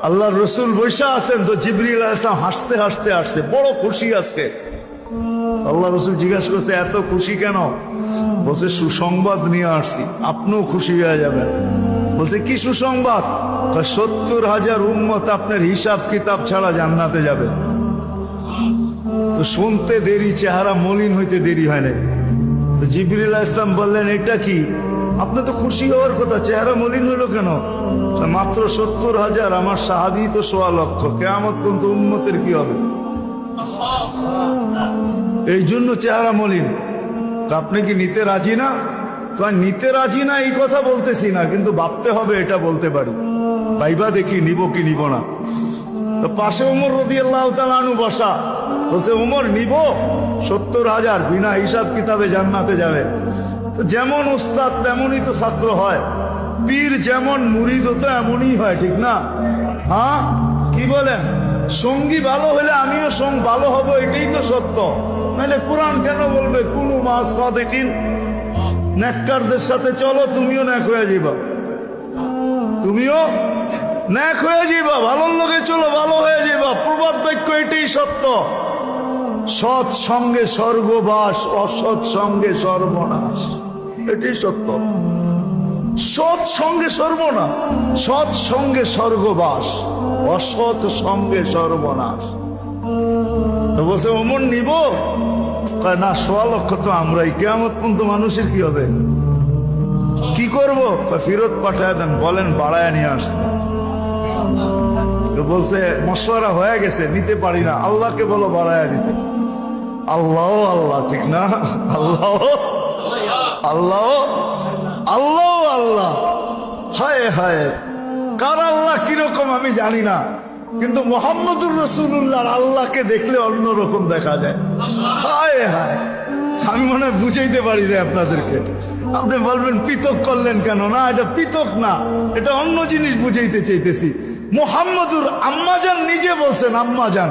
আল্লাহর রসুল বৈশা আছেন, তো জিবরিল আলাইহিস সালাম হাসতে হাসতে আসছে, বড় খুশি আজকে। আল্লাহ রসুল জিজ্ঞাসা করছে এত খুশি কেন? বলছে সুসংবাদ নিয়ে আসছি, আপনিও খুশি হয়ে যাবেন। বলছে কি সুসংবাদ? 70,000 উম্মত আপনার হিসাব কিতাব ছাড়া জান্নাতে যাবে। তো শুনতে দেরি, চেহারা মলিন হইতে দেরি হয় নাই। তো জিবরিল আলাইহিস সালাম বললেন এটা কি? আপনি তো খুশি হওয়ার কথা, চেহারা মলিন হলো কেন? মাত্র 70,000, আমার সাহাবী তো 1.25 লক্ষ, কিয়ামত পর্যন্ত উম্মতের কি হবে? এই জন্য চেহারা মলিন। আপনি কি নিতে রাজি না? নিতে রাজি না এই কথা বলতেছি না, কিন্তু ভাবতে হবে এটা বলতে পারি। ভাইবা দেখি নিব কি নিব না। তো পাশে ওমর রাদিয়াল্লাহু তাআলা আনহু বসা, বলছে ওমর নিব 70,000, বিনা হিসাব কিতাবে জান্নাতে যাবে। তো যেমন উস্তাদ তেমনই তো ছাত্র হয়, পীর যেমন মুরিদ তো এমনই হয়, ঠিক না? হ্যাঁ, কি বলেন? সঙ্গী ভালো হলে আমিও সঙ্গ ভালো হব, এটাই তো সত্য। নাহলে কোরআন কেন বলবে কুনু মা সাদিকিন? নেককারদের সাথে চলো, তুমিও নেক হয়ে যাবা, তুমিও নেক হয়ে যাবা। ভালোর লোকে চলো, ভালো হয়ে যাবা। প্রবাদ বাক্য এটাই সত্য। সৎ সঙ্গে স্বর্গবাস, অসৎ সঙ্গে সর্বনাশ, এটাই সত্য। সৎ সঙ্গে সর্বনাশ, সৎ সঙ্গে স্বর্গবাস, অসৎ সঙ্গে সর্বনাশ। বলছে ওমর নিব না? 1.25 লক্ষ তো আমরাই, কিয়ামত পর্যন্ত মানুষের কি হবে? কি করব? ফেরত পাঠায় দেন, বলেন বাড়ায় নিয়ে আসতে। বলছে মশওয়ারা হয়ে গেছে, নিতে পারি না, আল্লাহকে বলো বাড়ায় দিতে। আল্লাহ আল্লাহ, ঠিক না? আল্লাহ আল্লাহ আল্লাহ আল্লাহ, হায় হায়। কার আল্লাহ কিরকম আমি জানি না, কিন্তু মুহাম্মদুর রাসূলুল্লাহর আল্লাহকে দেখলে অন্যরকম দেখা যায়। হায় হায়, আমি মনে হয় বুঝাইতে পারি না আপনাদেরকে। আপনি বলবেন পৃথক করলেন কেন? না, এটা পৃথক না, এটা অন্য জিনিস বুঝাইতে চাইতেছি। মুহাম্মদুর আম্মাজান নিজে বলছেন, আম্মাজান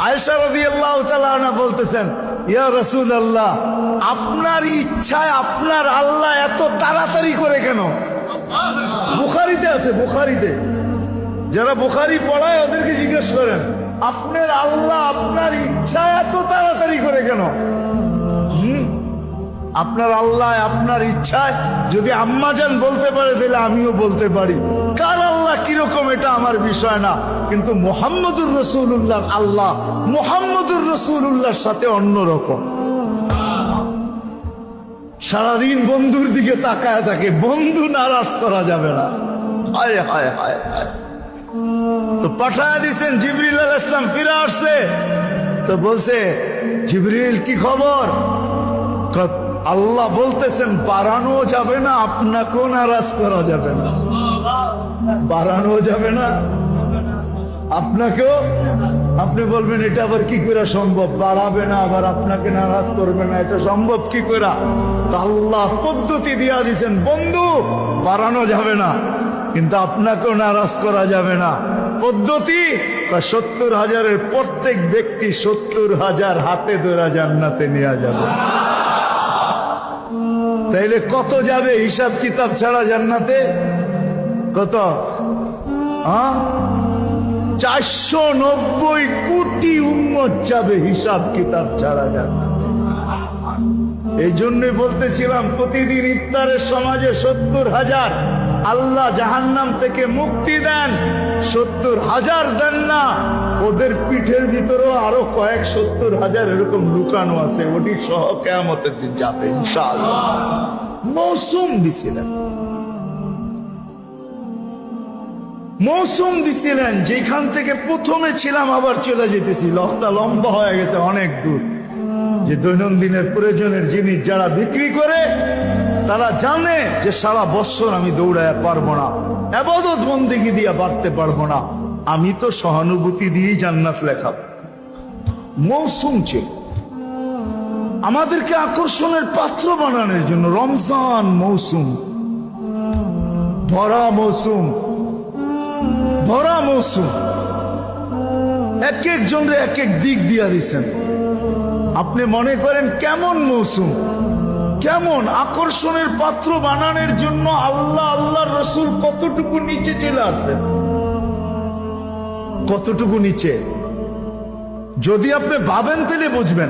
আয়েশা রাদিয়াল্লাহু তাআলা আনহা বলতেছেন, ইয়া রাসূলুল্লাহ, আপনার ইচ্ছায় আপনার আল্লাহ এত তাড়াতাড়ি করে কেন? বুখারীতে আছে, বুখারীতে। যারা বুখারী পড়ায় ওদেরকে জিজ্ঞেস করেন, আপনার আল্লাহ আপনার ইচ্ছায় এত তাড়াতাড়ি করে কেন? আপনার আল্লাহ আপনার ইচ্ছায় যদি আম্মাজান বলতে পারে, তাহলে আমিও বলতে পারি। কার আল্লাহ কিরকম এটা আমার বিষয় না, কিন্তু মুহাম্মদুর রাসূলুল্লাহর আল্লাহ মুহাম্মদুর রাসূলুল্লাহর সাথে অন্যরকম। সারাদিন বন্ধুর দিকে তাকায় থাকে, বন্ধু নারাজ করা যাবে না। হায় হায় হায় হায়। তো পাঠায় দিছেন, জিবরিল আলাইহিস সালাম ফিরে আসছে। তো বলছে জিবরিল কি খবর? আল্লাহ বলতেছেন বাড়ানো যাবে না, আপনাকেও নারাজ করা যাবে না। বাড়ানো যাবে না, আপনাকেও। আপনি বলবেন এটা আবার কি করে সম্ভব? বাড়াবে না আবার আপনাকে নারাজ করবে না, এটা সম্ভব কি করে? আল্লাহ পদ্ধতি দিয়া দিয়েছেন, বন্ধু বাড়ানো যাবে না, কিন্তু আপনাকেও নারাজ করা যাবে না। পদ্ধতি 70,000-এর প্রত্যেক ব্যক্তি 70,000 হাতে ধরা জান্নাতে নিয়ে যাবে। তাইলে কত যাবে হিসাব কিতাব ছাড়া জান্নাতে? কত? 490 কোটি উম্মত যাবে হিসাব কিতাব ছাড়া জান্নাতে। এই জন্যই বলতেছিলাম, প্রতিদিন ইফতারের সমাজে 70,000 আল্লাহ জাহান্নাম থেকে মুক্তি দেন। 70,000 দেন না, ওদের পিঠের ভিতরেও আরো কয়েক 70,000 এরকম লুকানো আছে, ওটি সহ কিয়ামতের দিন যাবে ইনশাআল্লাহ। মৌসুম দিছিলেন, মৌসুম দিছিলেন, যেখান থেকে প্রথমে ছিলাম আবার চলে যেতেছি। লফটা লম্বা হয়ে গেছে অনেক দূর। যে দৈনন্দিনের প্রয়োজনের জিনিস যারা বিক্রি করে, তারা জানে যে সারা বছর আমি দৌড়ায় পারবো না, ইবাদত বন্দেগী দিয়ে বাড়তে পারবো না, আমি তো সহানুভূতি দিয়েই জান্নাত লেখা। মৌসুম ছিল আমাদেরকে আকর্ষণের পাত্র বানানোর জন্য। রমজান মৌসুম, ভরা মৌসুম, ভরা মৌসুম। এক একজনরে এক এক দিক দিয়া দিছেন। আপনি মনে করেন কেমন মৌসুম, কেমন আকর্ষণের পাত্র বানানোর জন্য আল্লাহ আল্লাহর রাসূল কতটুকু নিচে চলে আসছেন। কতটুকু নিচে। যদি আপনি ভাবেন তাহলে বুঝবেন।